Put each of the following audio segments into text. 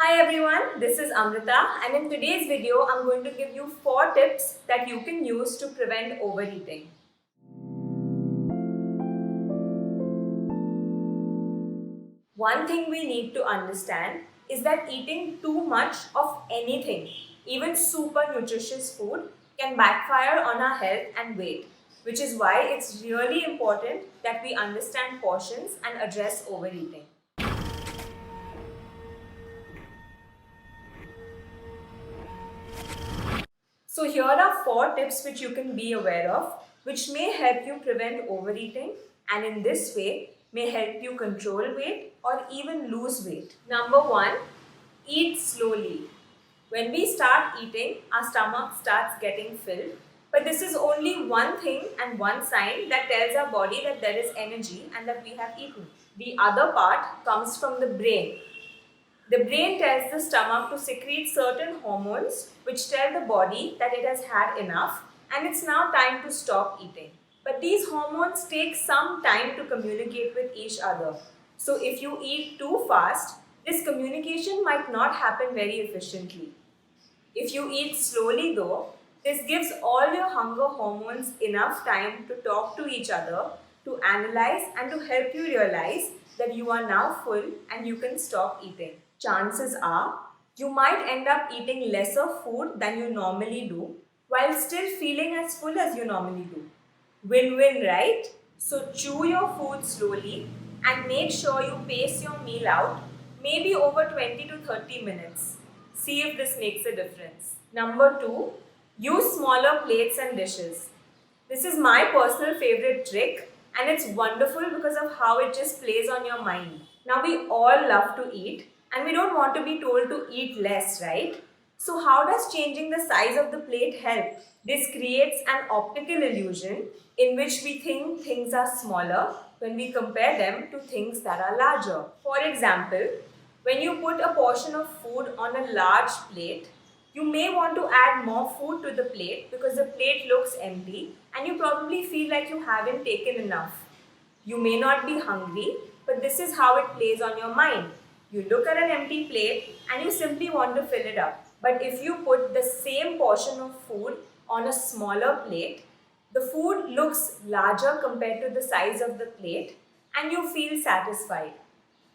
Hi everyone, this is Amrita and in today's video I'm going to give you 4 tips that you can use to prevent overeating. One thing we need to understand is that eating too much of anything, even super nutritious food, can backfire on our health and weight, which is why it's really important that we understand portions and address overeating. So here are 4 tips which you can be aware of, which may help you prevent overeating and in this way may help you control weight or even lose weight. Number 1, eat slowly. When we start eating, our stomach starts getting filled, but this is only one thing and one sign that tells our body that there is energy and that we have eaten. The other part comes from the brain. The brain tells the stomach to secrete certain hormones which tell the body that it has had enough and it's now time to stop eating. But these hormones take some time to communicate with each other. So if you eat too fast, this communication might not happen very efficiently. If you eat slowly though, this gives all your hunger hormones enough time to talk to each other, to analyze and to help you realize that you are now full and you can stop eating. Chances are you might end up eating lesser food than you normally do while still feeling as full as you normally do. Win-win, right? So chew your food slowly and make sure you pace your meal out maybe over 20 to 30 minutes. See if this makes a difference. Number 2, use smaller plates and dishes. This is my personal favorite trick and it's wonderful because of how it just plays on your mind. Now we all love to eat and we don't want to be told to eat less, right? So how does changing the size of the plate help? This creates an optical illusion in which we think things are smaller when we compare them to things that are larger. For example, when you put a portion of food on a large plate, you may want to add more food to the plate because the plate looks empty and you probably feel like you haven't taken enough. You may not be hungry, but this is how it plays on your mind. You look at an empty plate and you simply want to fill it up. But if you put the same portion of food on a smaller plate, the food looks larger compared to the size of the plate and you feel satisfied.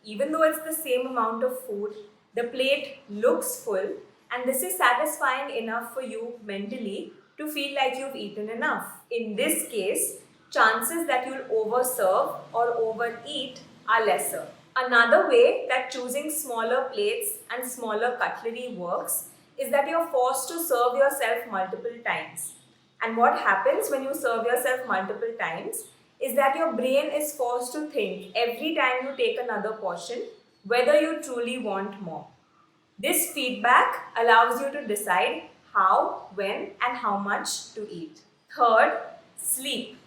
Even though it's the same amount of food, the plate looks full and this is satisfying enough for you mentally to feel like you've eaten enough. In this case, chances that you'll overserve or overeat are lesser. Another way that choosing smaller plates and smaller cutlery works is that you're forced to serve yourself multiple times. And what happens when you serve yourself multiple times is that your brain is forced to think every time you take another portion whether you truly want more. This feedback allows you to decide how, when, and how much to eat. Third, sleep.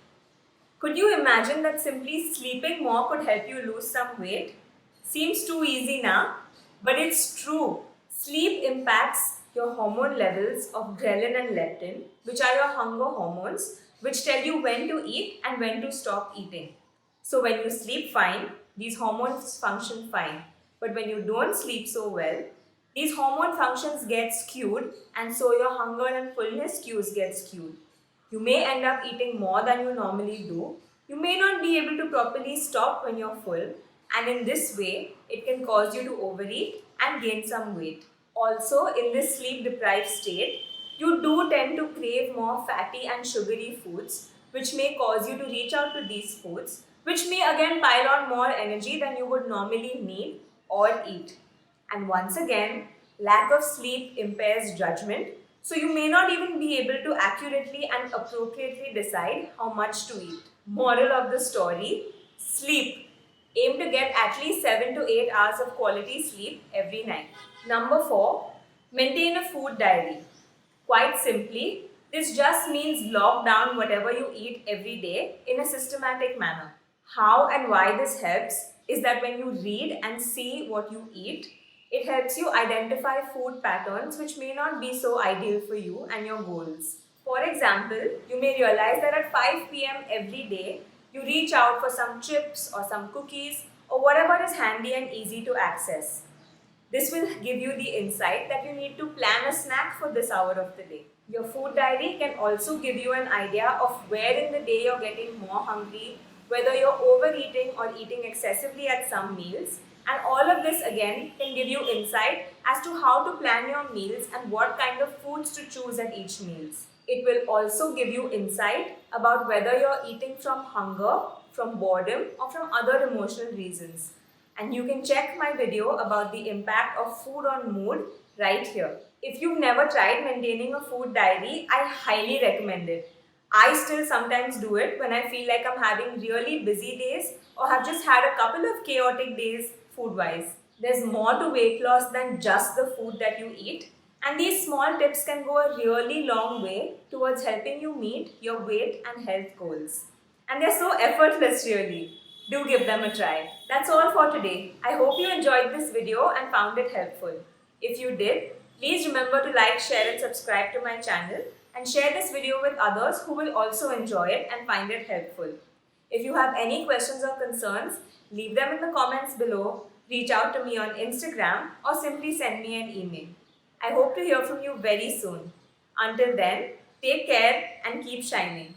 Could you imagine that simply sleeping more could help you lose some weight? Seems too easy now, but it's true. Sleep impacts your hormone levels of ghrelin and leptin, which are your hunger hormones, which tell you when to eat and when to stop eating. So when you sleep fine, these hormones function fine. But when you don't sleep so well, these hormone functions get skewed and so your hunger and fullness cues get skewed. You may end up eating more than you normally do. You may not be able to properly stop when you're full and in this way, it can cause you to overeat and gain some weight. Also, in this sleep deprived state, you do tend to crave more fatty and sugary foods which may cause you to reach out to these foods which may again pile on more energy than you would normally need or eat. And once again, lack of sleep impairs judgment, so you may not even be able to accurately and appropriately decide how much to eat. Moral of the story, sleep. Aim to get at least 7 to 8 hours of quality sleep every night. Number 4, maintain a food diary. Quite simply, this just means log down whatever you eat every day in a systematic manner. How and why this helps is that when you read and see what you eat, it helps you identify food patterns which may not be so ideal for you and your goals. For example, you may realize that at 5 p.m. every day, you reach out for some chips or some cookies or whatever is handy and easy to access. This will give you the insight that you need to plan a snack for this hour of the day. Your food diary can also give you an idea of where in the day you're getting more hungry, whether you're overeating or eating excessively at some meals. And all of this again can give you insight as to how to plan your meals and what kind of foods to choose at each meals. It will also give you insight about whether you're eating from hunger, from boredom, or from other emotional reasons. And you can check my video about the impact of food on mood right here. If you've never tried maintaining a food diary, I highly recommend it. I still sometimes do it when I feel like I'm having really busy days or have just had a couple of chaotic days food wise. There's more to weight loss than just the food that you eat, and these small tips can go a really long way towards helping you meet your weight and health goals. And they're so effortless, really. Do give them a try. That's all for today. I hope you enjoyed this video and found it helpful. If you did, please remember to like, share and subscribe to my channel and share this video with others who will also enjoy it and find it helpful. If you have any questions or concerns, leave them in the comments below, reach out to me on Instagram or simply send me an email. I hope to hear from you very soon. Until then, take care and keep shining.